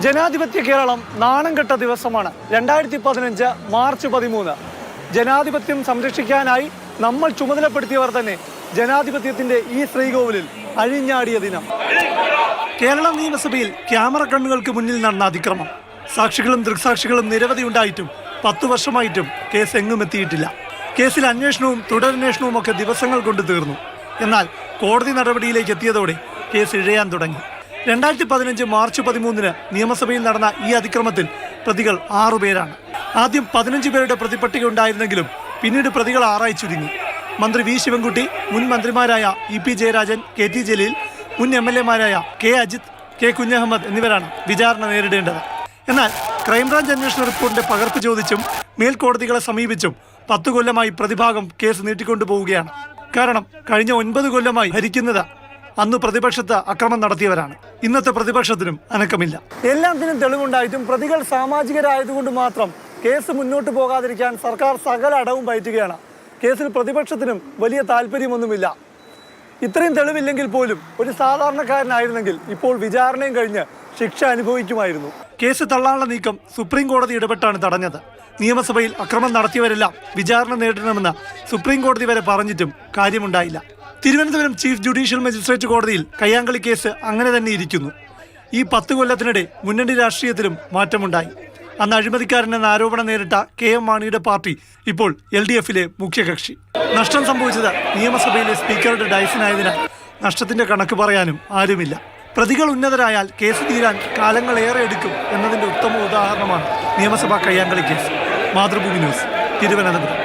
ജനാധിപത്യ കേരളം നാണം കെട്ട ദിവസമാണ് 2015 മാർച്ച് 13. ജനാധിപത്യം സംരക്ഷിക്കാനായി നമ്മൾ ചുമതലപ്പെടുത്തിയവർ തന്നെ ജനാധിപത്യത്തിന്റെ ഈ ശ്രീകോവിലിൽ അഴിഞ്ഞാടിയ ദിനം. കേരള നിയമസഭയിൽ ക്യാമറ കണ്ണുകൾക്ക് മുന്നിൽ നടന്ന അതിക്രമം. സാക്ഷികളും ദൃക്സാക്ഷികളും നിരവധി ഉണ്ടായിട്ടും 10 വർഷമായിട്ടും കേസ് എങ്ങും എത്തിയിട്ടില്ല. കേസിൽ അന്വേഷണവും തുടരന്വേഷണവും ഒക്കെ ദിവസങ്ങൾ കൊണ്ട് തീർന്നു. എന്നാൽ കോടതി നടപടിയിലേക്ക് എത്തിയതോടെ കേസ് ഇഴയാൻ തുടങ്ങി. 2015 മാർച്ച് 13 നിയമസഭയിൽ നടന്ന ഈ അതിക്രമത്തിൽ പ്രതികൾ 6 പേരാണ്. ആദ്യം 15 പേരുടെ പ്രതിപട്ടിക ഉണ്ടായിരുന്നെങ്കിലും പിന്നീട് പ്രതികൾ 6 ചുരുങ്ങി. മന്ത്രി വി ശിവൻകുട്ടി, മുൻ മന്ത്രിമാരായ E P Jayarajan, K T Jaleel, മുൻ MLA മാരായ കെ അജിത്, കെ കുഞ്ഞഹമ്മദ് എന്നിവരാണ് വിചാരണ നേരിടേണ്ടത്. എന്നാൽ ക്രൈംബ്രാഞ്ച് അന്വേഷണ റിപ്പോർട്ടിന്റെ പകർപ്പ് ചോദിച്ചും മേൽക്കോടതികളെ സമീപിച്ചും 10 കൊല്ലമായി പ്രതിഭാഗം കേസ് നീട്ടിക്കൊണ്ടുപോവുകയാണ്. കാരണം കഴിഞ്ഞ 9 കൊല്ലമായി ഭരിക്കുന്നത് അന്ന് പ്രതിപക്ഷത്ത് അക്രമം നടത്തിയവരാണ്. ഇന്നത്തെ പ്രതിപക്ഷത്തിനും അനക്കമില്ല. എല്ലാത്തിനും തെളിവുണ്ടായിട്ടും പ്രതികൾ സാമാജികരായതുകൊണ്ട് മാത്രം കേസ് മുന്നോട്ട് പോകാതിരിക്കാൻ സർക്കാർ സകല അടവും പയറ്റുകയാണ്. കേസിൽ പ്രതിപക്ഷത്തിനും വലിയ താല്പര്യമൊന്നുമില്ല. ഇത്രയും തെളിവില്ലെങ്കിൽ പോലും ഒരു സാധാരണക്കാരനായിരുന്നെങ്കിൽ ഇപ്പോൾ വിചാരണയും കഴിഞ്ഞ് ശിക്ഷ അനുഭവിക്കുമായിരുന്നു. കേസ് തള്ളാനുള്ള നീക്കം സുപ്രീം കോടതി ഇടപെട്ടാണ് തടഞ്ഞത്. നിയമസഭയിൽ അക്രമം നടത്തിയവരെല്ലാം വിചാരണ നേരിടണമെന്ന് സുപ്രീം കോടതി വരെ പറഞ്ഞിട്ടും കാര്യമുണ്ടായില്ല. തിരുവനന്തപുരം ചീഫ് ജുഡീഷ്യൽ മജിസ്ട്രേറ്റ് കോടതിയിൽ കയ്യാങ്കളി കേസ് അങ്ങനെ തന്നെ ഇരിക്കുന്നു. ഈ 10 കൊല്ലത്തിനിടെ മുന്നണി രാഷ്ട്രീയത്തിലും മാറ്റമുണ്ടായി. അന്ന് അഴിമതിക്കാരനെന്ന ആരോപണം നേരിട്ട KM മാണിയുടെ പാർട്ടി ഇപ്പോൾ LDF-ലെ മുഖ്യകക്ഷി. നഷ്ടം സംഭവിച്ചത് നിയമസഭയിലെ സ്പീക്കറുടെ ഡയസിനായതിനാൽ നഷ്ടത്തിന്റെ കണക്ക് പറയാനും ആരുമില്ല. പ്രതികൾ ഉന്നതരായാൽ കേസ് തീരാൻ കാലങ്ങളേറെ എടുക്കും എന്നതിന്റെ ഉത്തമ ഉദാഹരണമാണ് നിയമസഭാ കയ്യാങ്കളി കേസ്. മാതൃഭൂമി ന്യൂസ്, തിരുവനന്തപുരം.